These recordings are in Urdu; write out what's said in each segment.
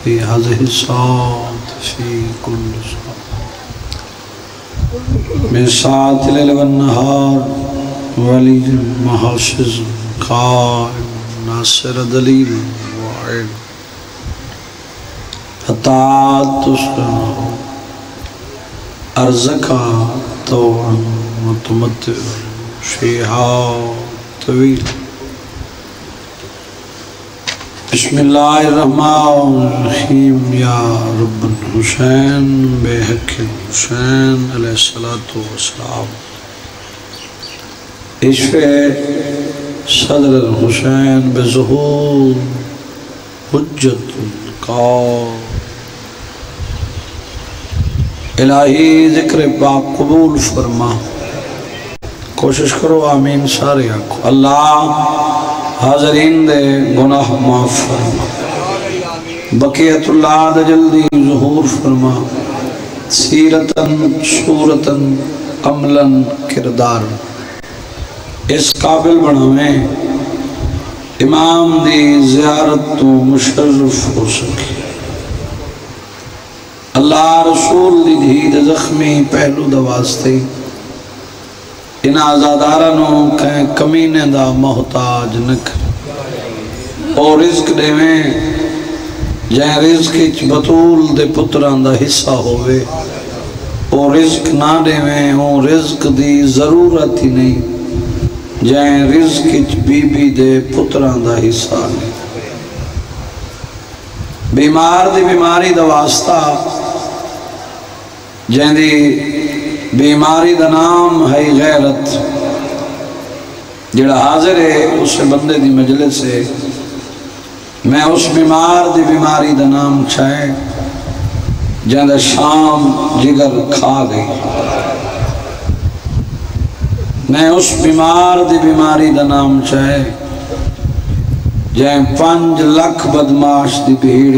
في هذه الساعة في كل ساعة من ساعة الليل والنهار ولي محافظ قائم ناصر دلیل واعد حتى تسلم أرزقها طوعا وتمتع فيها طويل. بسم اللہ الرحمن الرحیم. یا رب الحسین بحق الحسین علیہ الصلوۃ والسلام. عشق صدر الحسین بظہور حجت القاء. الہی ذکر پاک قبول فرما. کوشش کرو آمین سارے آنکھو. اللہ حاضرین دے گناہ معاف فرما. بقیت اللہ دے جلدی ظہور فرما. سیرتاً صورتاً عملاً کردار اس قابل بناویں امام دی زیارت تو مشرف ہو سکے. اللہ رسول دی دھید زخمی پہلو دا واسطے ان آزادارانوں کہیں کمینے دا محتاج نک اور رزق دے میں جہاں رزق اچ بطول دے پتران دا حصہ ہوئے اور رزق نہ دے میں ہوں رزق دی ضرورت ہی نہیں جہاں رزق اچ بی بی دے پتران دا حصہ نہیں. بیمار دی بیماری دا واسطہ جہاں دی بیماری دا نام ہے غیرت. جڑا حاضر ہے اس بندے دی مجلس سے میں اس بیمار دی بیماری دا نام چھائے جہاں دا شام جگر کھا گئی. میں اس بیمار دی بیماری دا نام چھائے جہاں 5 لاکھ بدماش دی بھیڑ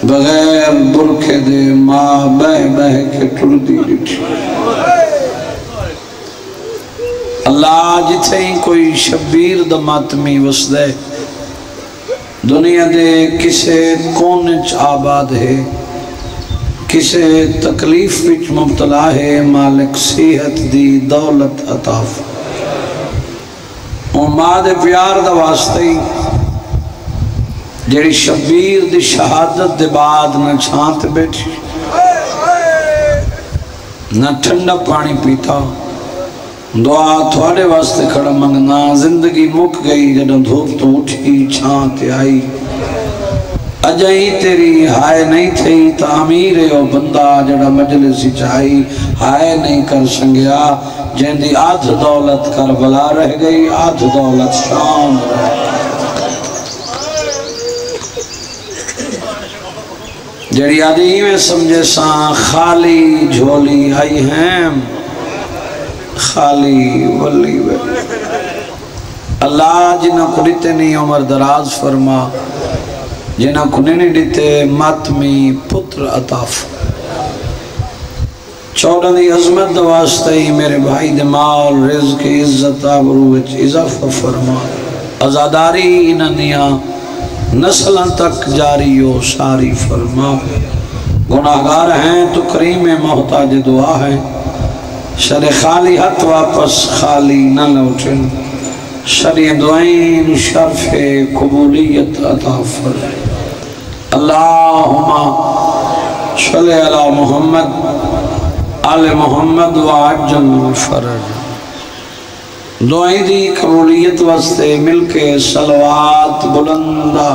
بغیر برکھے دے ماں بہ بہ کے ٹر دی ڈٹھی. اللہ جتھے ہی کوئی شبیر دا ماتمی وسدے دنیا دے کسے کونچ آباد ہے کسے تکلیف وچ مبتلا ہے مالک صحت دی دولت عطا ماں دے پیار دا واسطے جیڑی شبیر دی شہادت دے بعد نہ چھانت بیٹھی نہ ٹھنڈا پانی پیتا دعا تھوڑے واسطے کھڑا منگنا. زندگی مک گئی جدوں دھوپ تو اٹھی چھانت آئی اجائی تیری ہائے نہیں تھی تعمیر او بندہ جڑا مجلسی چاہی ہائے نہیں کر سنگیا جن دی آدھ دولت کربلا رہ گئی آدھ دولت شام رہ گئی. جڑی آدھی میں سمجھے ساں خالی جھولی آئی ہیں خالی ولی ولی. اللہ جنہ کو دیتے نہیں عمر دراز فرما جنہ کو نہیں دیتے ماتمی پتر عطا فرما. چودہ دی عظمت دواستے ہی میرے بھائی دے مال رزق عزت آبرو وچ اضافہ فرما. ازاداری انہنیاں نسلوں تک جاری و ساری فرما. گناہگار ہیں تو کریم محتاج دعا ہے. شر خالی ہاتھ واپس خالی نہ لوٹن. شر دعائیں شرف قبولیت عطا فرما. اللہم صلی علی محمد آل محمد وعجل فرج. دعائیں دی قبولیت واسطے مل کے صلوات بلندہ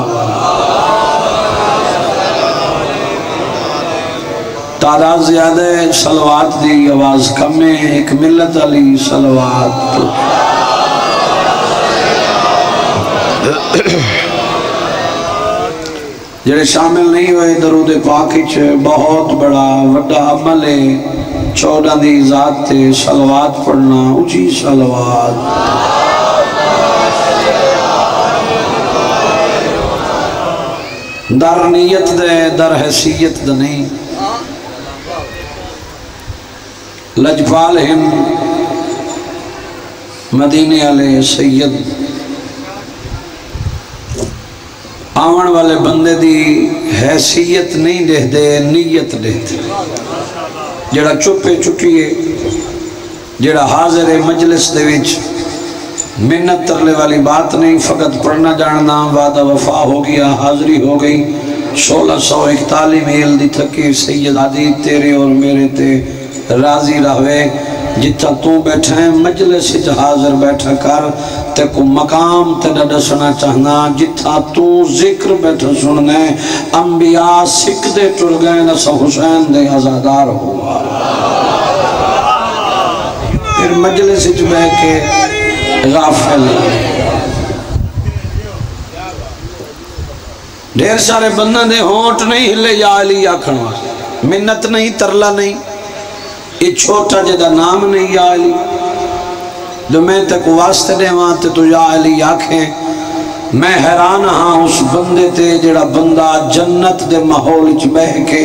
تعداد زیادہ صلوات دی آواز کم ہے ایک ملت علی صلوات. جڑے شامل نہیں ہوئے درود پاک وچ بہت بڑا وڈا عمل ہے 14 دی ذات تے صلوات پڑھنا اونچی صلوات. در نیت دے در حیثیت دے نہیں. لجپال ہند مدینے علیہ سید آون والے بندے دی حیثیت نہیں دے دے، نیت دے دے. جڑا چپے چٹیے، جڑا حاضر مجلس دے وچ منت ترلے والی بات نہیں، فقط پڑھنا جاننا، وعدہ وفا ہو گیا، حاضری ہو گئی. 1641 میل دی تھکی سید عدید تیرے اور میرے تے راضی رہوے. جتھا تو بیٹھا ہے مجلس وچ حاضر بیٹھا کر، تے کو مقام تے نہ دسنا چاہنا. جتھا تو ذکر بیٹھا سننا ہے، انبیاء سکھ دے ٹر گئے، نسا حسین دے عزادار ہوا. پھر مجلس وچ بیٹھ کے غافل ڈھیر سارے بندہ دے ہونٹ نہیں ہلے یا علی آکھن واسطے، منت نہیں، ترلا نہیں، یہ چھوٹا جدا نام نہیں یا علی. جو میں تک واسطے دے وہاں تے تو یا علی آکھیں. میں حیران ہاں اس بندے تے جڑا بندہ جنت دے ماحول وچ بہ کے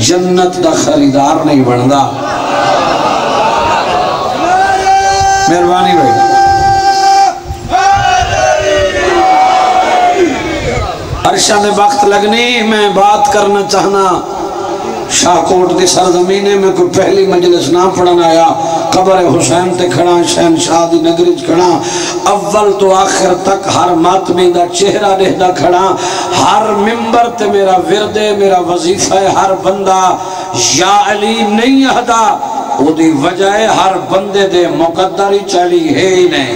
جنت دا خریدار نہیں بندا. مہربانی بھائی. عرشہ میں وقت لگنی، میں بات کرنا چاہنا. شاہکوٹ دی سرزمینے میں کوئی پہلی مجلس نہ پڑھنا آیا. قبر حسین تے کھڑا، شہنشاہ دی نگری کھڑا، اول تو آخر تک ہر ماتمی دا چہرہ رہدا کھڑا. ہر ممبر تے میرا وردے، میرا وظیفہ ہے. ہر بندہ یا علی نہیں اہدا، وہ دی وجہ ہے ہر بندے دے مقدری چلی ہے ہی نہیں.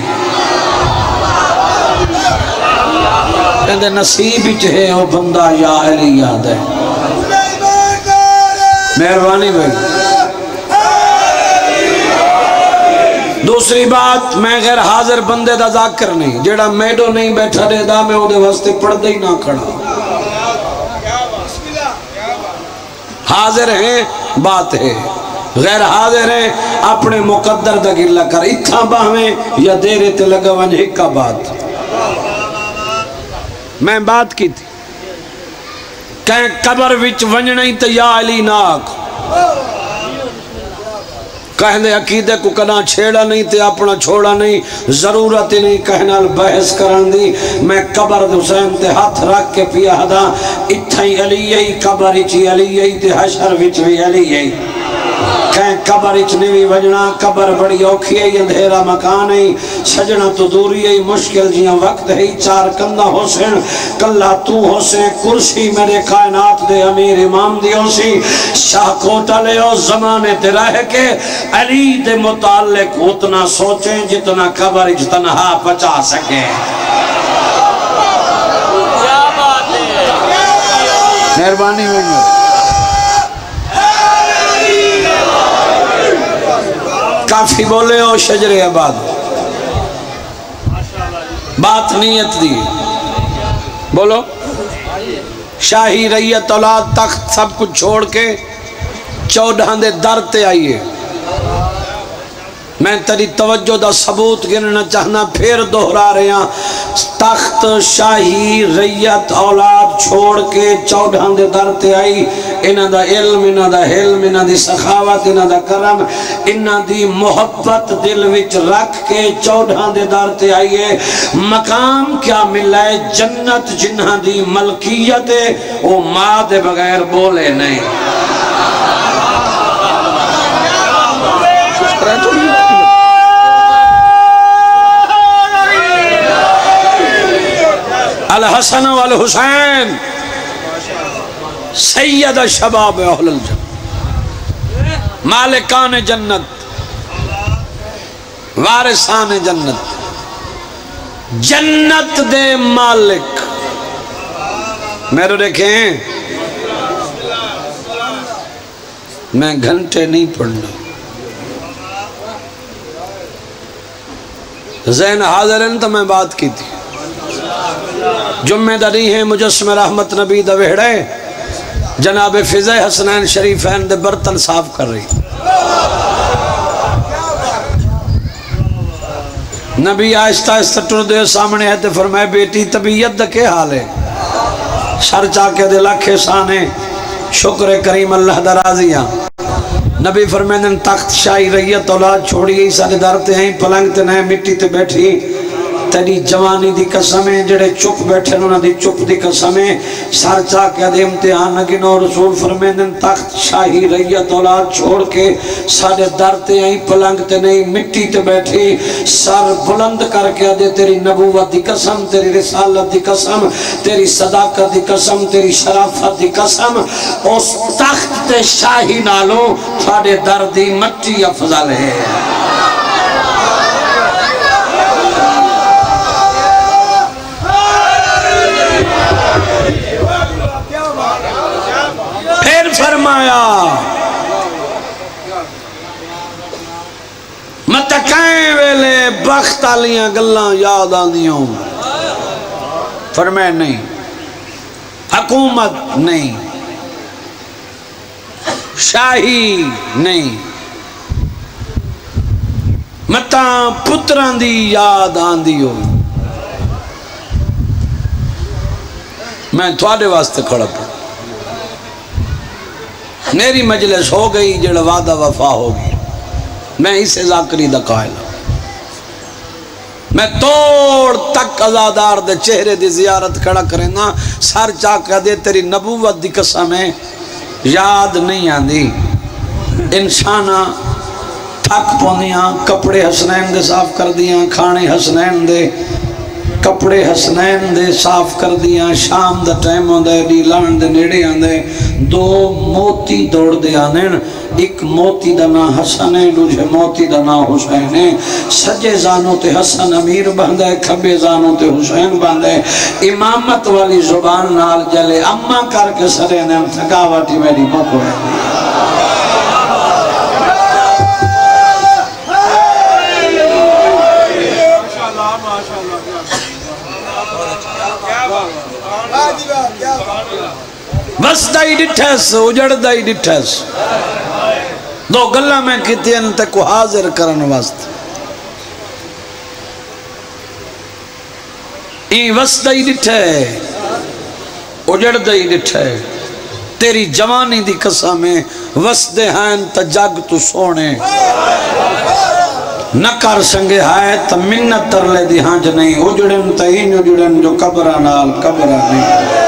کہندے نصیب وچ ہے وہ بندہ یا علی یاد ہے. مہربانی بھائی. دوسری بات، میں غیر حاضر بندے دا ذاکر نہیں. جیڑا میڈو نہیں بیٹھا رہے دا، میں وہ دے واسطے پڑھ دے ہی نہ کھڑا. حاضر ہیں بات ہے، غیر حاضر ہیں اپنے مقدر دا گرلا کر. اتھا باہمیں یا دیرے تے لگا ونج ہکا بات. میں بات کی تھی کہیں قبر وچ ونجنی تے یا علی ناک، کہنے عقیدے کو کنا چھیڑا نہیں تے اپنا چھوڑا نہیں، ضرورت نہیں کہنا بحث کرن دی. میں قبر حسین تے ہاتھ رکھ کے پیا ہدا، اتھا ہی علی ہی قبر اچھی علی ہی تے حشر وچ بھی علی ہی. کہیں قبر اچھنے بھی وجنا، قبر بڑی اوکھی ہے، اندھیرا مکان ہے، سجنا تو دوری ہے، مشکل جیاں وقت ہے. چار کندہ حسین کلہ تو حسین، کرسی میرے کائنات دے امیر امام دی حسین. شاہ کوٹا لے او زمانے تے رہ کے علی دے متعلق اتنا سوچیں جتنا قبر اچھ تنہا پچا سکے. مہربانی ہوئی. کافی بولے ہو شجر آباد. بات نیت دی بولو. شاہی ریت اولاد تخت سب کچھ چھوڑ کے 14 دے در تے آئیے. میں تیری توجہ دا ثبوت گننا چاہنا، پھر دہرا رہے ہیں. تخت شاہی ریت اولاد چھوڑ کے 14 دے در تے آئی. انہاں دا علم، انہاں دا حلم، انہاں دی سخاوت، انہاں دا کرم، انہاں دی محبت دل وچ رکھ کے 14 دے در تے آئیے. مقام کیا ملا ہے؟ جنت جنہاں دی ملکیت ہے، وہ ماں دے بغیر بولے نہیں. الحسن والحسین سید شباب اہل الجنت، مالکان جنت، وارثان جنت، جنت دے مالک. میرے دیکھیں میں گھنٹے نہیں پڑھنا، ذہن حاضر ہیں تو میں بات کی تھی. جمعہ داری ہے مجسم رحمت نبی دا وہڑے جناب فضہ حسنین شریفین دے برتن صاف کر رہی. نبی آہستہ آہستہ ٹر دے سامنے ہے تے فرمائے بیٹی طبیعت دا کے حال ہے؟ سر چاکے دے لاکھ احسانے، شکر کریم اللہ دا راضیاں. نبی فرمائے تخت شاہی ریت اولاد چھوڑی سارے در تے ہیں، پلنگ تے نہیں مٹی تے بیٹھی. تیری جوانی دی قسم ہے، جڑے چپ بیٹھے انہاں دی چپ دی قسم ہے، سر چا کے دے امتحان گنو۔ رسول فرمیندن تخت شاہی ریت اولاد چھوڑ کے ساڑے در تے آئی، پلنگ تے نہیں مٹی تے بیٹھی، سر بلند کر کے دے تیری نبوت دی قسم، تیری رسالت دی قسم، تیری صداقت دی قسم، تیری شرافت دی قسم، اس تخت تے شاہی نالو ساڑے در دی مٹی افضل ہے۔ فرمایا متکائیں ویلے بخت آلیاں گلاں یاد آندیوں، فرمائے نہیں، حکومت نہیں، شاہی نہیں، متاں پتران دی یاد آندیوں۔ میں تھوڑے واسطے کھڑا پڑا، میری مجلس ہو گئی جڑا وعدہ وفا ہوگی، میں اسے ذاکری دا قائل ہوں۔ میں توڑ تک ازادار دے چہرے دی زیارت کھڑا کریں نا، سر چاکہ دے تیری نبوت دی قسم ہے یاد نہیں آندی۔ انسانہ تھک پوندیاں، کپڑے حسنین دے صاف کر دیاں، کھانے حسنین دے، کپڑے حسنین دے صاف کر دیاں، شام دا ٹائم ہوں دے، ڈی لان دے نیڑے ہوں دے، دو موتی دوڑ دے آنین، ایک موتی دا نا حسن ہے، دوجہ موتی دا نا حسین ہے، سجے زانوں تے حسن امیر بندہ ہے، کھبے زانوں تے حسین بندہ ہے، امامت والی زبان نال جلے اما کر کے سرے نے تھکاواٹی میری مکو ہے۔ بس دائی ڈٹھیس اجڑ دائی ڈٹھیس، دو گلہ میں کہتے ہیں تے کو حاضر کرن واسطے، این وس دائی ڈٹھے اجڑ دائی ڈٹھے، تیری جوانی دی قسم ہے وس دے ہیں تا جگ تو سونے، نہ کر سنگے ہائے تا منت ترلے دی ہانج نہیں، اجڑن تا ہی اجڑن جو قبرہ نال قبرہ نہیں۔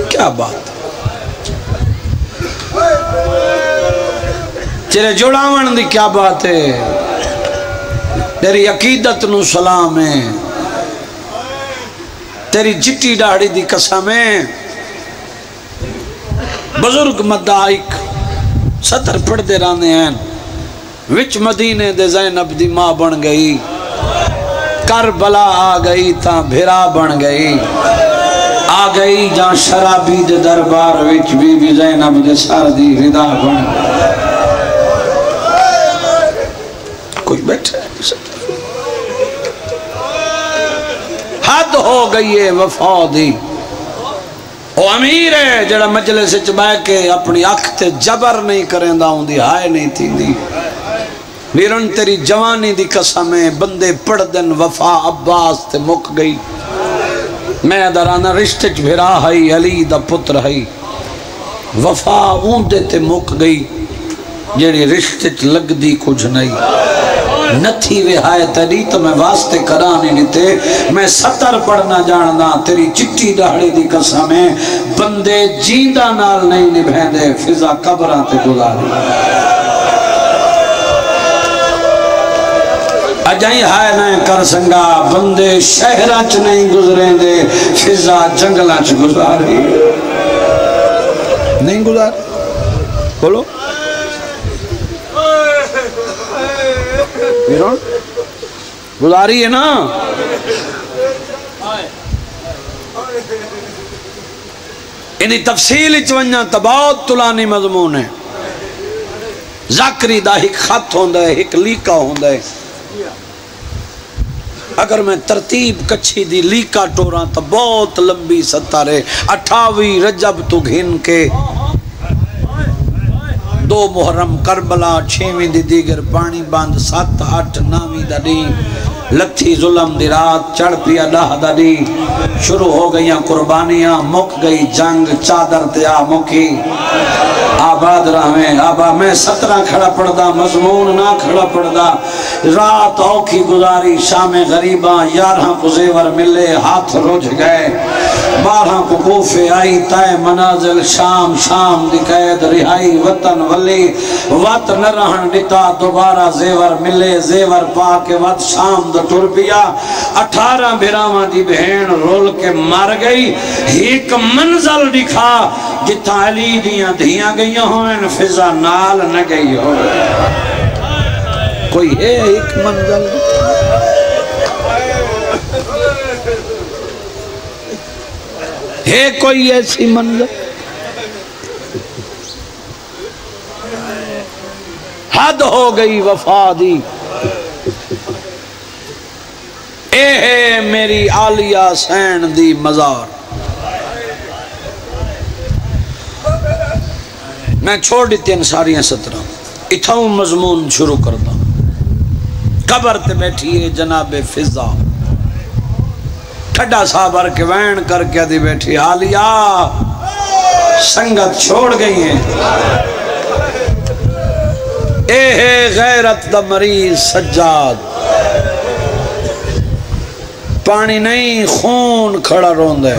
کیا بات تیرے جوڑاون دی کیا بات ہے، تیری عقیدت نو سلام ہے، تیری جٹی ڈاڑی دی قسم ہے۔ بزرگ مدائک ستر پڑھ دے رانے ہیں، وچ مدینے دے زینب دی ماں بن گئی، کربلا آ گئی تا بھرا بن گئی، آ گئی جہاں شرابی دے دربار وچ بی بی زینب دے سر دی ردا بن کوئی بیٹھے، حد ہو گئی ہے وفا دی۔ وہ امیر ہے جڑا مجلس وچ بیٹھ کے اپنی اکھ تے جبر نہیں کریندا ہوندی، ہائے نہیں تھیندی۔ ویرن تیری جوانی دی قسم ہے بندے پڑھ دن وفا عباس تے مک گئی، میں درانا رشتے چ بھرا ہائی علی دا پتر ہائی، وفا اوندے تے مک گئی جیڑی رشتے چ لگ دی کچھ نہیں، نتھی وے ہائے تیری تو میں واسطے کرانے لیتے، میں ستر پڑھنا جاننا، تیری چٹی ڈاڑی دی قسم ہے بندے جیندہ نال نہیں نبھیں دے، فضا قبران تے گزاری۔ اجائیں ہائے نہ کر سنگا بندے شہران چ نہیں گزریں دے، فضا جنگلان چ گزاری نہیں گزار بولو گزاری ہے نا۔ انہی تفصیل چونجا تباوت تلانی مضمون ہے، ذاکری دا ایک خط ہوندہ ہے، ایک لیکہ ہوندہ ہے۔ اگر میں ترتیب کچھی دی لیکا ٹوراں تو بہت لمبی ستارے، 28 رجب تو گھن کے 2 محرم کربلا، 6ویں دی دیگر پانی باندھ، 7 8 9 دا دی لتھی ظلم دی رات، چڑھ پیا 10 دا دی، شروع ہو گئیاں قربانیاں، مک گئی جنگ، چادر تیا مکی۔ آباد رہے آبا میں 17 کھڑا پڑدا مضمون نہ کھڑا پڑدا رات اوکھی گزاری شام غریباں 11 کو زیور ملے ہاتھ رجھ گئے 12 کو کوفے آئی تائے منازل شام شام دی قید رہائی وطن ولی وط نہ رہن ڈتا دوبارہ زیور ملے زیور پا کے وط شام دا ٹر پیا 18 بھراواں دی بہن رول کے مر گئی ایک منزل دکھا جتھا علی دیاں دھیاں گئیاں ہوئیں فضا نال نہ گئی ہوئے کوئی ہے ایک منزل ہے کوئی ایسی منزل حد ہو گئی وفا دی اے ہے میری عالیہ سین دی مزار میں چھوڑ دیتی ہیں ساریاں 17 اتھاؤں مضمون شروع کرتا قبر تے بیٹھی ہے جناب فضا ٹھڈا صابر کے وین کر کے دی بیٹھی عالیہ سنگت چھوڑ گئی ہیں اے ہے غیرت دا مریض سجاد پانی نہیں خون کھڑا روند ہے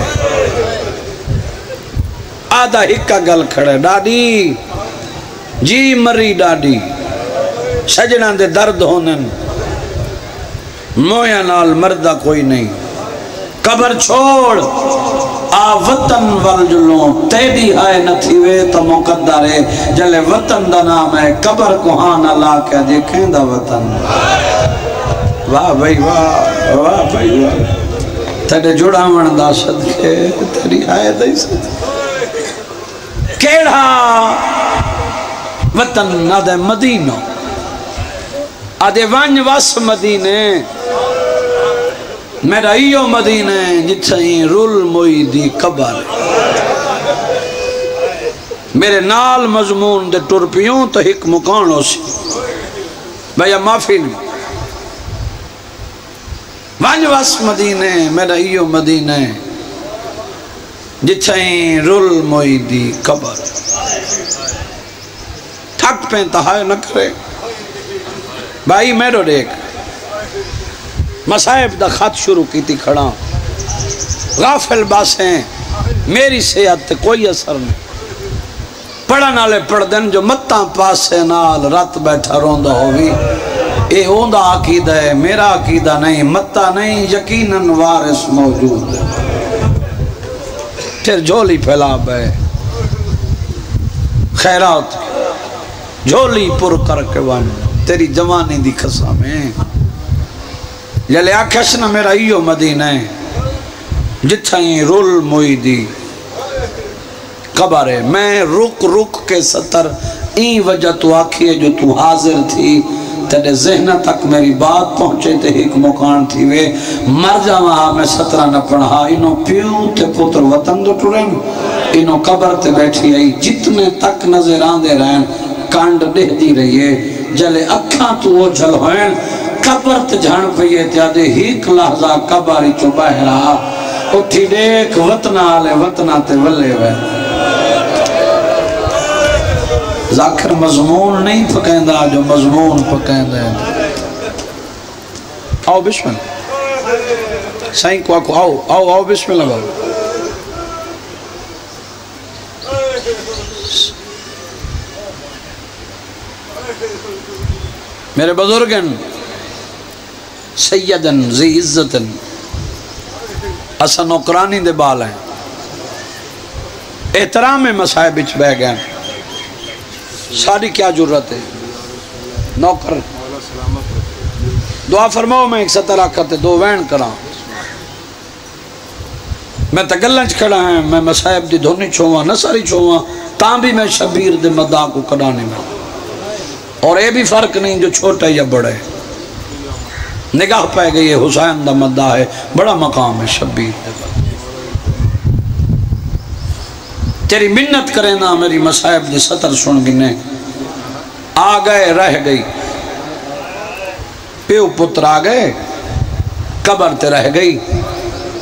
آدھا ہکا گل کھڑے ڈاڈی جی مری ڈاڈی سجنہ دے درد ہونن مویا نال مردہ کوئی نہیں قبر چھوڑ آ وطن والجلوں تیدی آئے نہ تھیوے تو مقدر ہے جلے وطن دا نام ہے قبر کو ہاں نہ لا کے دیکھیں دا وطن واہ بھائی واہ بھائی واہ تیرے جڑا من دا صدقے تیری آئے دا صدقے کیڑا وطن نہ دے مدینہ آدھے وانج واس مدینے میرا ایو مدینے جتھائیں رول موئی دی قبر میرے نال مضمون دے ٹرپیوں تو ایک مکان ہو سی بھیا معافی نہیں وانج واس مدینے میرا ایو مدینے جتھائیں رول موئی دی قبر تھک پہ انتہائی نہ کرے بھائی میرو دیکھ مسائب دا خط شروع کی تھی کھڑا غافل باسیں میری صحت کوئی اثر نہیں پڑھا نالے پڑھ دن جو متاں پاسے نال رات بیٹھا روندہ ہوئی اے ہوندہ عقیدہ ہے میرا عقیدہ نہیں متہ نہیں یقیناً وارث موجود ہے پھر جھولی پھیلا بے خیرات جھولی پر کر کے وان تیری جوانی دی قسمیں جلے آکھش نہ میرا ایو مدینہ ہے جتھائیں رول موئی دی قبر ہے میں رک رک کے ستر این وجہ تو آکھی ہے جو تو حاضر تھی تیرے ذہنہ تک میری بات پہنچے تے ایک مکان تھی وے مر جا وہاں میں 17 نہ پڑھا انہوں پیو تے پتر وطن دو ٹورن انہوں قبر تے بیٹھی آئی جتنے تک نظر آندے رہن کانڈ دے دی رہیے جلے اکھاں تو وہ جھل ہوئن قبر تے جھان پہیے تے آدھے ہیک لحظہ قبری چو باہرہ اٹھی دیکھ وطنہ آلے وطنہ تے ولے وے ذاکر مضمون نہیں پکیندہ جو مضمون پکیندہ ہے آؤ بسم اللہ سائن کو آؤ بسم اللہ باؤ میرے بزرگن سیدن ذی عزتن اسا نوکرانی دے بال ہیں احترام مسائب اچ بہ گئے ساری کیا جرت ہے نوکر دعا فرماؤ میں ایک 17 کرتے 2 وین کراں میں تگلنچ کھڑا ہیں میں مسائب دی دھونی چھوواں نہ ساری چھوواں تاں بھی میں شبیر دے مدعا کو کڑانے میں اور یہ بھی فرق نہیں جو چھوٹا یا بڑا ہے نگاہ پہ گئی ہے حسین دا مدعا ہے بڑا مقام ہے شبیر دے مدعا تیری منت کرے نا میری مسائب دی 17 سن گنے آ گئے رہ گئی پیو پتر آ گئے قبر تے رہ گئی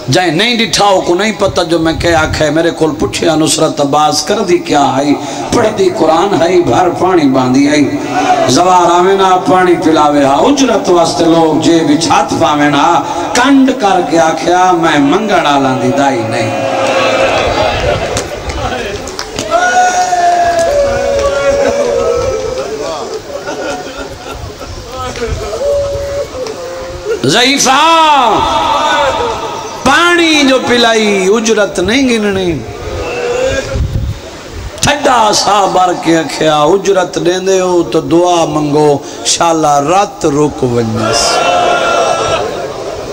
جائیں نہیں ڈٹھاؤ کو نہیں پتہ جو میں کیا آکھے میرے کول پوچھیا نصرت عباس کر دی کیا آئی پڑھ دی قرآن ہے بھر پانی باندھی آئی زوار آمینہ پانی پلاوے ہا اجرت واسطے لوگ جے بچھات پاوینا کنڈ کر کے آکھیا میں منگڑ آلان دی دائی نہیں ضعیفہ پانی جو پلائی اجرت نہیں گننی ٹھڈا سا بار کے اکھیا اجرت دین دے ہو تو دعا منگو شالا رات رک ونجس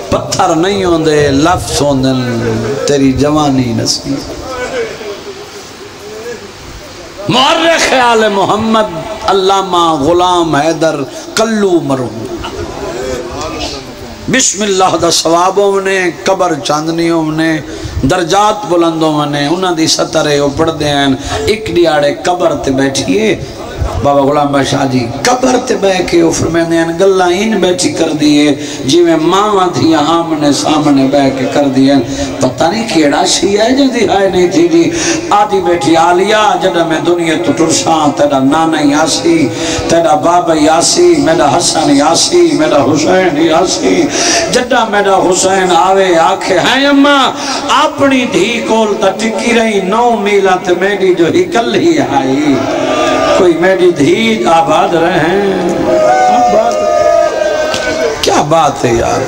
پتھر نہیں ہوں دے لفظ ہوں دن تیری جوانی نصیب مورخ آل محمد علامہ غلام حیدر کلو مرحوم بسم اللہ دا ثوابوں نے قبر چاندنیوں نے درجات بلندوں نے انہاں دی سطرے او پڑھ دے ہیں ایک دیاڑے قبر تے بیٹھیے بابا غلام بھائی شاہ جی قبر تے بیٹھ کے فرماندے ہیں گلاں این بیٹھی کر دیے جویں ماواں تھی آمنے سامنے بیٹھ کے کر دیے پتہ نہیں کیڑا سی ہے جدی ہائے نہیں تھی جی آدھی بیٹھی آلیا جڑا میں دنیا تو ٹرساں تیرا نانا یاسی تیرا بابا یاسی میرا حسن یاسی میرا حسین یاسی جڑا میرا حسین آوے آکھے ہیں اماں اپنی دھی کول تا ٹکی رہی 9 میلہ تے میری جو ہی کل ہی آئی کوئی میری دھی آباد رہیں کیا بات ہے یار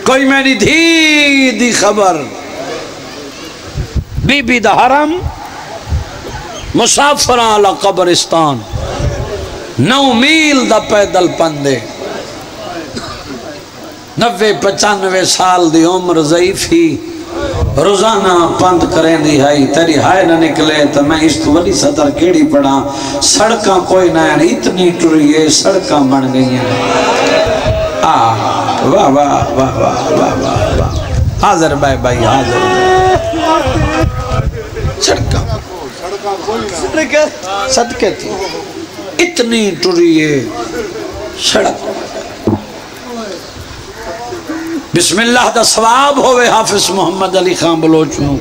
کوئی میری دھی دی خبر بی بی دا حرم مسافران علی قبرستان 9 میل دا پیدل پندے 90-95 سال دی عمر ضعیفی روزانہ پند کریں دی ہائی تیری ہائے نہ نکلے تو میں اس تو ولی صدر کیڑی پڑھا سڑکاں کوئی نہ ہے اتنی ٹریے سڑکاں بن گئی ہیں واہ واہ واہ واہ واہ واہ حاضر بھائی حاضر سڑکاں صدقے تھی اتنی ٹریے سڑک بسم اللہ دا ثواب ہوئے حافظ محمد علی خان بلوچ نو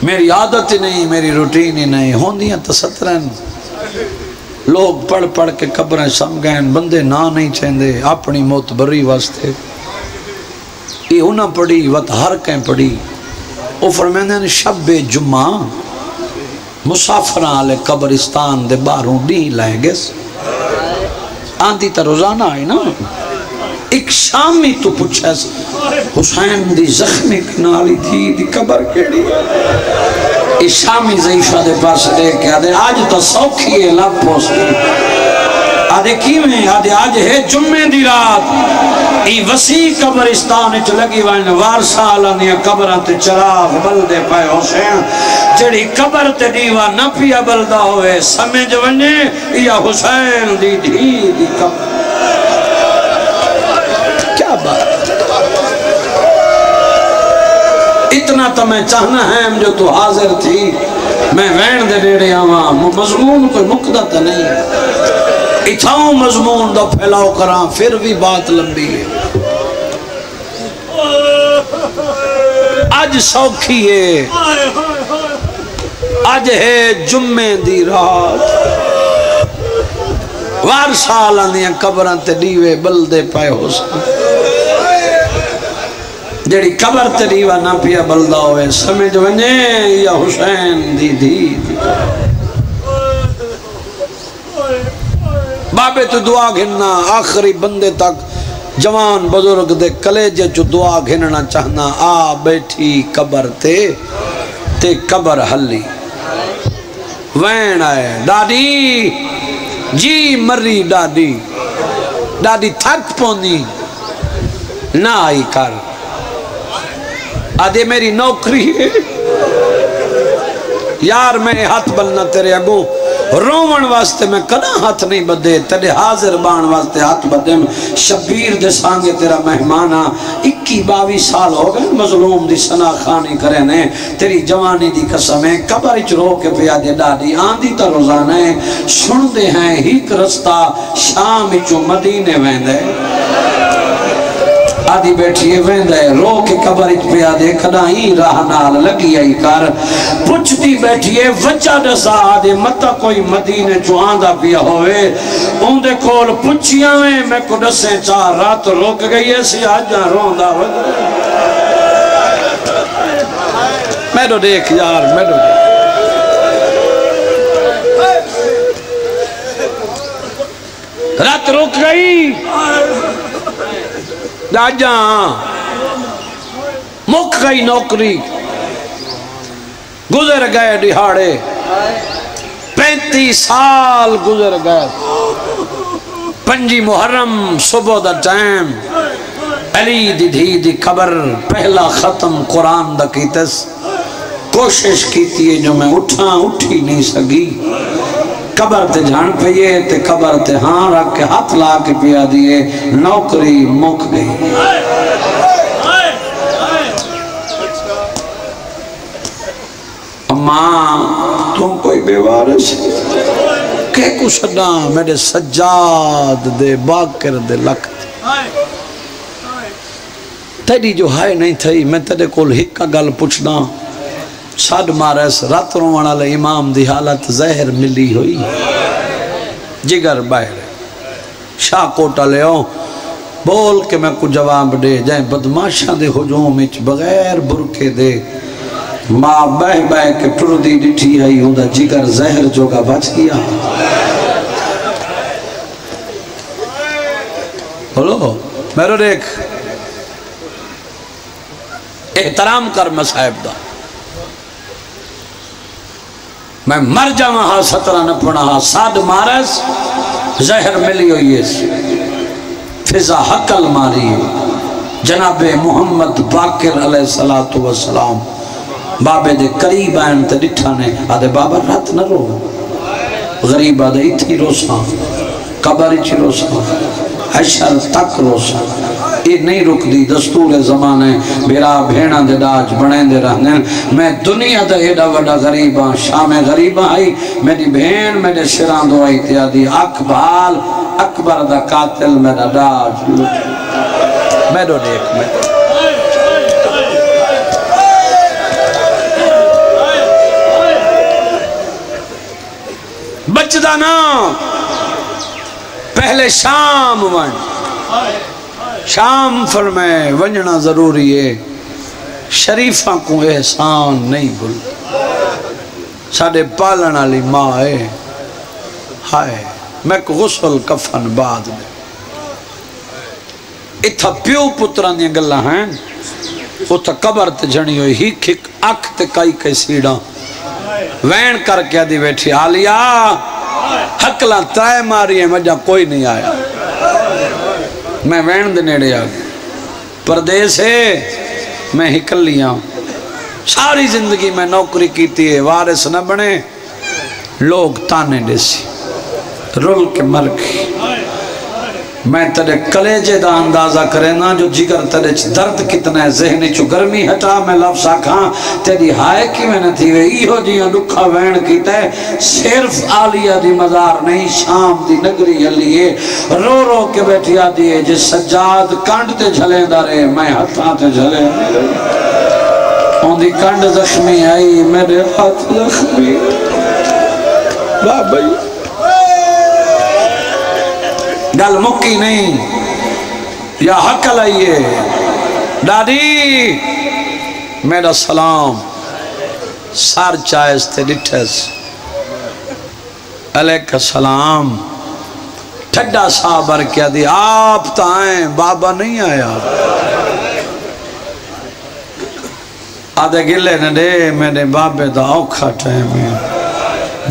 میری عادت ہی نہیں میری روٹین ہی نہیں ہوندیاں تسترین لوگ پڑھ کے قبریں سم گئے بندے نہ نہیں چاہندے اپنی موت بری واسطے یہ انہاں پڑھی وقت ہر کہیں پڑھی او فرمیندے شب جمعہ مسافران علی قبرستان دے باہروں دی لائیں گے آندھی تا روزانہ آئی نا ایک شامی تو پوچھا حسین دی زخمی کنالی تھی دی قبر کیڑی اس شامی ضعیفہ دے پاس دے کے آدھے آج تو سوکھی ہے لب پوستی آدھے کی میں آدھے آج ہے جمعے دی رات ای وسیع قبرستان اچھ لگی وائن وارسا آلانیا قبران تے چراغ بلدے پائے حسین جڑی قبر تے دیوا نہ پیا بلدہ ہوئے سمجھ ونے یا حسین دی دھی دی قبر کیا بات اتنا تو میں چاہنا ہے جو تو حاضر تھی میں وین دے ڈیڑے آواں مضمون کوئی مقدہ تا نہیں ہے اتھاؤں مضمون دا پھیلاؤ کراں پھر بھی بات لمبی ہے آج سوکھی ہے آج ہے جمعے دی رات وار سالاں دیاں قبراں تے دیوے بلدے پائے ہو سکتے جڑی قبر تے دیوا نہ پیا بلدہ ہوئے سمجھ ونجے یا حسین دی دی بابے تو دعا گھننا آخری بندے تک جوان بزرگ دے کلیجے جو دعا گھننا چاہنا آ بیٹھی قبر تے قبر حلی وین آئے ڈاڈی جی مری ڈاڈی تھک پونی نہ آئی کر آدھے میری نوکری ہے یار میں ہاتھ بلنا تیرے اگوں رومن واسطے میں کنا ہاتھ نہیں بدے، تیرے حاضر بان واسطے ہاتھ بدے۔ شبیر دے سانگے تیرا مہمانا 21-22 سال ہو گئے مظلوم دی سنا خانی کرے نے، تیری جوانی دی قسم ہے قبر اچ رو کے پیا دے ڈاڈی آندھی تا روزانہ ہے، سن دے ہیں ہیک رستہ شام چو مدینے ویندے، آدھی بیٹھی ویندے رو کے قبر اچ پیا دے کھڑا ہی راہ نال لگی آئی کر پچھتی بیٹھی وجہ دسا آدھے متا کوئی مدینے چو آندھا پیا ہوئے ان دے کول پچھیاں میں کو دسیں چار رات روک گئی ایسی آجاں روندہ وجہ میڈو دیکھ یار میڈو دیکھ رات روک گئی آجاں مک گئی نوکری گزر گئے دہاڑے 35 سال گزر گئے 5 محرم صبح دا ٹائم علی دی دھی دی قبر پہلا ختم قرآن دا کیتس کوشش کیتی ہے جو میں اٹھی نہیں سگی قبر تے جھان پئیے تے قبر تے ہاں رکھ کے ہاتھ لا کے پیا دیئے نوکری مک گئی ماں تم کوئی بے وارث کہ کچھ نہ میرے سجاد دے باکر دے لکت تیری جو ہائے نہیں تھئی میں تیرے کول ہکا گل پوچھنا چھڑ مارس رات روان والے امام دی حالت زہر ملی ہوئی جگر باہر شاہ کوٹا لے آؤ بول کے میں کو جواب دے جائیں بدماشاں دے ہجوم اچ بغیر برکے دے ماں بہ بہ کے ٹر دی ڈٹھی آئی ہوں دا جگر زہر جوگا بچ گیا بولو میرے دیکھ احترام کر مصائب دا میں مر جا وہاں 17 نہ پڑھا ساد مارس زہر ملی ہوئی ہے فضا حقل ماری جناب محمد باقر علیہ السلام بابے دے قریب آئین تے ڈٹھا نے آدھے بابا رات نہ رو غریب آدھے اتھی روساں قبر اچھی روساں حشر تک روساں یہ نہیں رک دی دستور زمانے میرا بھیڑا دے ڈاج بڑھیں دے رہنے میں دنیا دا ایڈا وڈا غریباں شام غریباں آئی میری بھین میرے شران دو آئی تیا دی اکبال اکبر دا قاتل میرا ڈاج میں دو دیکھ میں بچدہ نا پہلے شام ون شام فرمائے ونجنا ضروری ہے شریفہ کو احسان نہیں بھول ساڑھے پالنا لی ماں ہے ہائے میں کو غسل کفن بعد میں اتھا پیو پتران دیا گلہ ہیں اتھا قبر تے جھنی ہوئی ہی کھک اکھ تے کئی کئی سیڑا وین کر کے دی بیٹھی آلیا حقلہ تائے ماری ہے مجھا کوئی نہیں آیا میں وین دے نیڑے آگے پردیس ہے میں ہکل لیا ساری زندگی میں نوکری کیتی ہے وارث نہ بنے لوگ تانے دیسی رول کے مر گئی میں تیرے کلیجے دا اندازہ کرے نا جو جگر تیرے درد کتنا ہے ذہنی چو گرمی ہٹا میں لفظ آکھاں تیری ہائے کی میں نہ تھی وے ایہو جیاں دکھا وین کیتا ہے صرف آلیہ دی مزار نہیں شام دی نگری علیے رو رو کے بیٹھی آدھی ہے جس سجاد کانڈ تے جھلیں دارے میں ہتھاں تے جھلیں ان دی کانڈ زخمی آئی میرے ہاتھ زخمی بابا گل مکی نہیں یا حق لائیے ڈاڈی میرا سلام سار چائز تے ڈٹھس علیکہ السلام ٹھڈا صابر کیا دی آپ تا آئیں بابا نہیں آیا آدھے گلے نہ دے میرے بابے دا اوکھا ٹائم ہے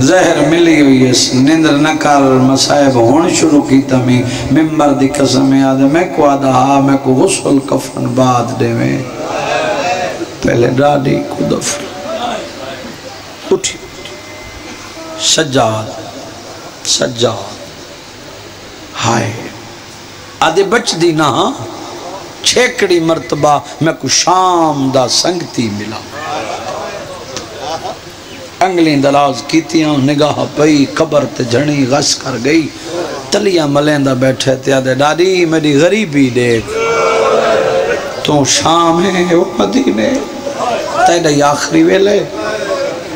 زہر ملی ہوئی ہے نندر نکار مسائب ہون شروع کی تمی ممبر دی قسم آدھے میں کو آدھا ہاں میں کو غسل کفن بعد دے میں پہلے ڈاڈی کو دفن اٹھی سجاد سجاد ہائے آدھے بچ دی نا چھیکڑی مرتبہ میں کو شام دا سنگتی ملا انگلی دراز کیتیاں نگاہ پئی قبر تے جھنی غس کر گئی تلیاں ملیندہ بیٹھے تے آدھے ڈاڈی میری غریبی دیکھ تو شام ہے وہ مدینے تیڑے آخری ویلے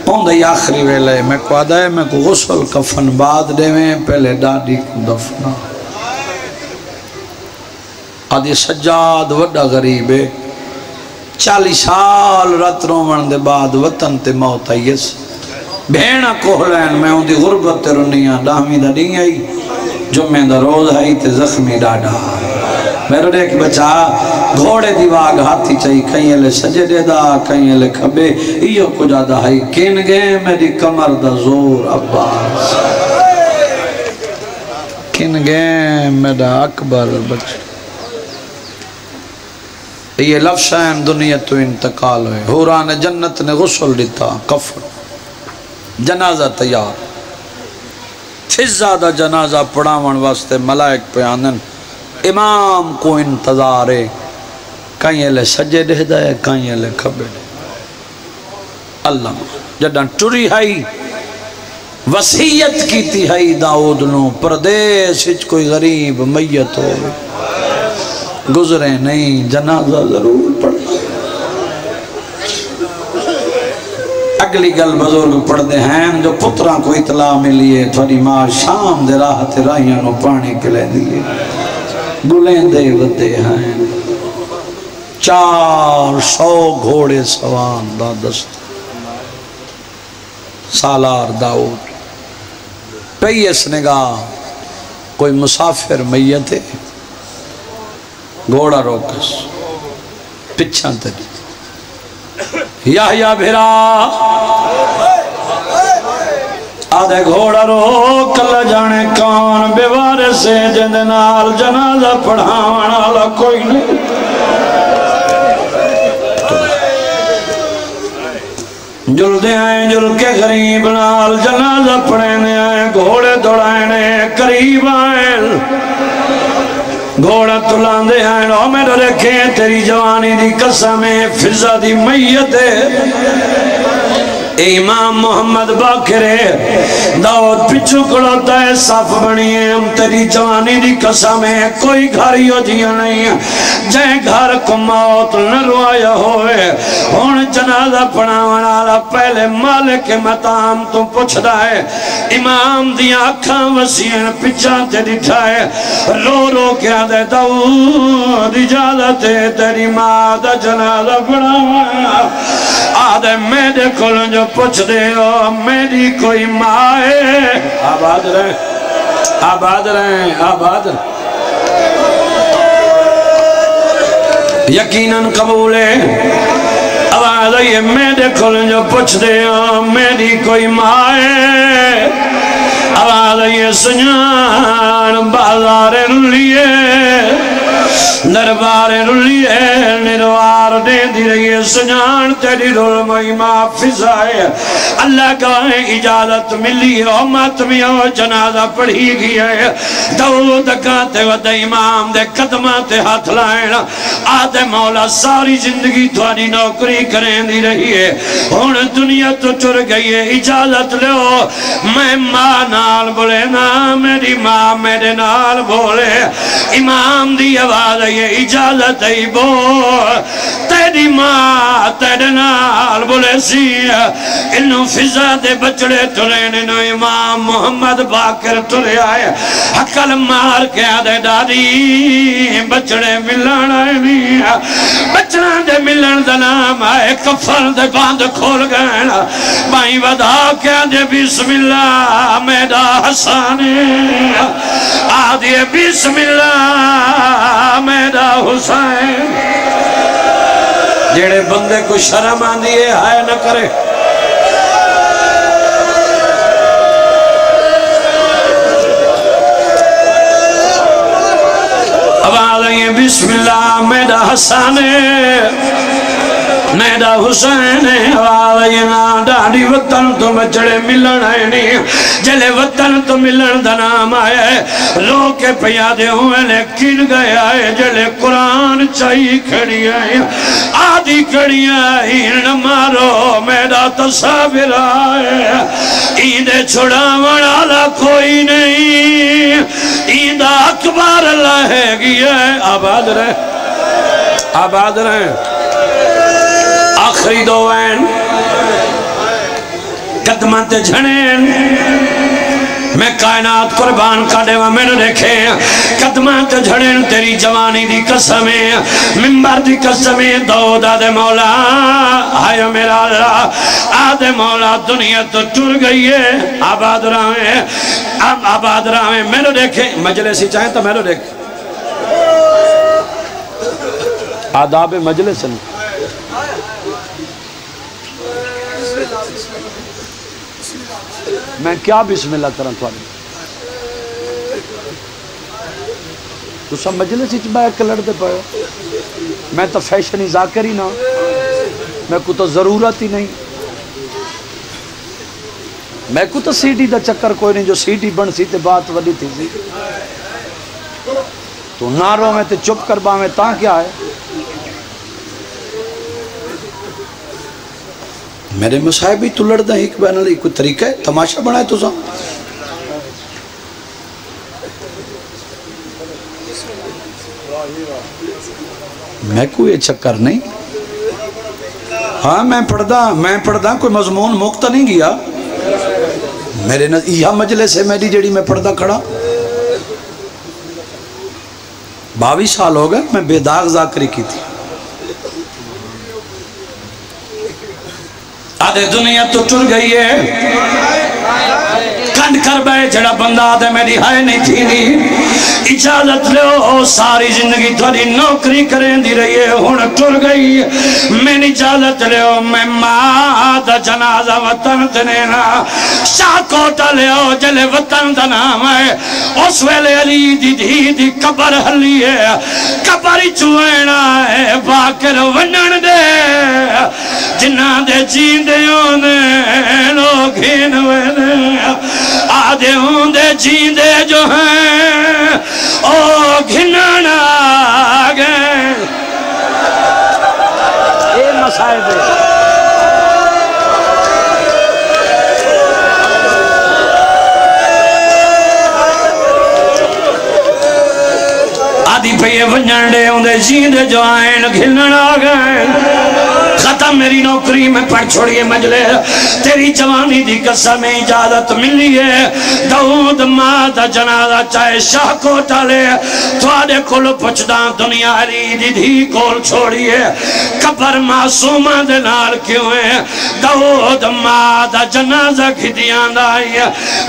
پوندے آخری ویلے میں کو آدھا ہے میں کو غسل کفن بعد دے میں پہلے ڈاڈی کو دفنا آدھی سجاد وڈا غریب ہے 40 سال رات رومن دے بعد وطن تے موت آئیس بھینا کوہلین میں ہوں دی غربت تے رنیاں ڈامی دا نہیں آئی جمعہ دا روز آئی تے زخمی ڈاڈا میرے دیکھ بچا گھوڑے دیواغ ہاتھی چاہی کہیں لے سجدے دا کہیں لے کھبے ایو کجا دا ہائی کین گئے میری کمر دا زور عباس کین گئے میرا اکبر بچ یہ لفظین دنیا تو انتقال ہوئے حوران جنت نے غسل دیتا کفن جنازہ تیار فضہ دا جنازہ پڑھاون واسطے ملائک پہ آنن امام کو انتظار ہے کہیں لے سجے دے دے کہیں لے کھبے دے اللہ جدن ٹری ہائی وصیت کی تھی ہائی داؤد نو پردیس ہچ کوئی غریب میت ہو گزرے نہیں جنازہ ضرور پڑھنا اگلی گل بزرگ پڑھ دے ہیں جو پتران کو اطلاع ملی ہے تھوڑی ماں شام دے راحت رائیاں نو پانی پلے دیئے گلیں دے ودے ہیں 400 گھوڑے سوان دا دست سالار داؤد پیس نگاہ کوئی مسافر میت ہے گھوڑا روکس پچھان تری یا بھیرا آدھے گھوڑا روک اللہ جانے کون بیوارے سے جندنال جنازہ پڑھاوان والا کوئی نہیں جل دے آئیں جل کے غریب نال جنازہ پڑھنے آئیں گھوڑے دوڑائنے قریب آئیں گھوڑا تلان دے آئیں او میرے رکھیں تیری جوانی دی قسمیں فضا دی میت امام محمد باقر داؤد پچھو کڑوتا ہے صاف بنی ہے ہم تیری جوانی دی قسم ہے کوئی گھاری ہو جیا نہیں ہے جائیں گھر کو موت نہ روایا ہوئے ہون جنازہ پڑھاونا والا پہلے مالک مطام تو پوچھ رہا ہے امام دیا اکھاں وسیعن پچھان تے دکھائے رو رو کیا دے داؤد اجازت ہے تیری ماں دا جنازہ پڑھاونا آدھے میرے کھلن جو پوچھ دے ہو میری کوئی ماں ہے آباد رہیں آباد رہیں آباد رہیں یقیناً قبول ہے آواز آئیے میرے کھلن جو پوچھ دے ہو میری کوئی ماں ہے آواز آئیے سنیان بازار لیے دربار رلیے نروار دے دی رہی سنان تیری رول مہمہ فضائے اللہ کا اجازت ملی ہے ماتمیوں جنازہ پڑھی گئی ہے داؤد کہتے ود امام دے قدمات ہاتھ لائن آدھے مولا ساری زندگی تھوڑی نوکری کریں دی رہی ہے ہون دنیا تو چر گئی ہے اجازت لو میں ماں نال بولے نا میری ماں میرے نال بولے امام دی آواز یہ اجازت ہے بو تیری ماں تیرے نال بولے سی انہوں فضا دے بچڑے تلین انہوں امام محمد باقر تلے آئے حقل مار کے آدھے دادی بچڑے ملن آئے نہیں بچڑا دے ملن دنام آئے کفر دے باندھ کھول گئے بائیں ودا کے آدھے بسم اللہ میرا حسان آدھے بسم اللہ میرا حسین جیڑے بندے کو شرم آن دیئے ہائے نہ کرے اب آدھیں بسم اللہ میرا حسان میرا حسین آوائینا ڈاڑی وطن تو مچڑے ملن آئے نہیں جلے وطن تو ملن دا نام آئے رو کے پیادے ہوئے لیکن گئے آئے جلے قرآن چاہی کھڑی آئے آدھی کھڑی آئی نہ مارو میرا تصابر آئے ایندے چھڑا منالا کوئی نہیں ایندہ اکبر لہے گیا آباد رہے آباد رہے آخری دو وین قدمہ تے جھنین میں کائنات قربان کا دیوہ میں نے دیکھے قدمہ تے جھنین تیری جوانی دی قسمیں ممبر دی قسمیں دعوت آدھے مولا آئے میرا اللہ آدھے مولا دنیا تو ٹر گئی ہے آباد رہے اب آباد رہے میں نے دیکھے مجلسی چاہیں تو میں نے دیکھے آداب مجلس میں کیا بسم اللہ کرن تو تو سب مجلس اچ بیٹھ کے لڑتے پڑے میں تو فیشنی ذاکر ہی نہ میں کو تو ضرورت ہی نہیں میں کو تو سی ڈی دا چکر کوئی نہیں جو سی ڈی بن سی تے بات وڈی تھی سی تو ناروں میں تے چپ کر با میں تاں کیا ہے میرے مسائب بھی تو لڑ دا ایک بین علی کوئی طریقہ ہے تماشا بنائے تو سا میں کوئی یہ چکر نہیں ہاں میں پڑھدا کوئی مضمون مکتا نہیں گیا میرے یہ مجلس ہے میری جڑی میں پڑھدا کھڑا 22 سال ہو گئے میں بے داغ ذاکری کی تھی آدھے دنیا تو ٹر گئی ہے کنڈ کر بے جڑا بندہ آدھے میری ہائے نہیں تھی دی اجازت لے ہو ساری زندگی تھوڑی نوکری کریں دی رہی ہے ہون ٹر گئی میں اجازت لے ہو میں ماں دا جنازہ وطن دنینا شاہ کوٹا لے ہو جلے وطن دا نام ہے اس ویلے علی دی دی دی قبر حلی ہے قبر چوئینا ہے باکر ونن دے جنہ دے جیندیوں نے لوگ ہین ویلے آدھے ہوں دے جیندے جو ہیں او گھننا آگئے اے مسائب ہے آدھی پہیے ونجن دے ہوں دے جیندے جو آئین گھننا آگئے ختم میری نوکری میں پڑھ چھوڑیے مجلس تیری جوانی دی قسم اجازت ملی ہے داؤد ماں جنازہ چاہے شاہ کو ٹالے تھوڑے کل پچھداں دنیا علی دی دھی کول چھوڑیے قبر معصومہ دے نال کیوں ہے داؤد ماں جنازہ کھدیاں دائی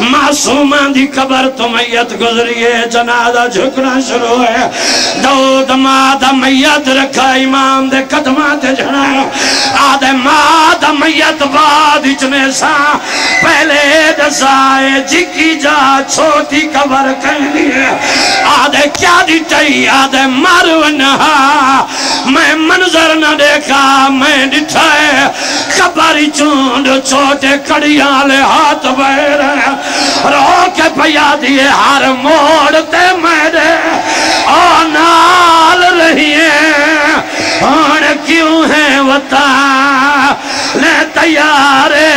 معصومہ دی قبر تو میت گزریے جنازہ جھکنا شروع ہے داؤد ماں میت رکھا امام دے قدمات جھڑا آدھے ماں دا میت بعد اچنے سا پہلے دسائے جکی جا چھوٹی قبر کہنی ہے آدھے کیا دیٹائی آدھے مرونہا میں منظر نہ دیکھا میں ڈٹھائے قبری چونڈ چھوٹے کڑیاں لے ہاتھ بہر رو کے پیا دیے ہر موڑتے میرے اور نال رہی ہے اور کیوں ہے وطن لے تیارے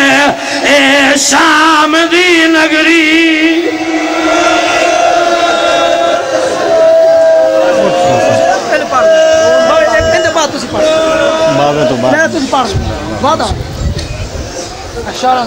اے شام دی نگری اشارہ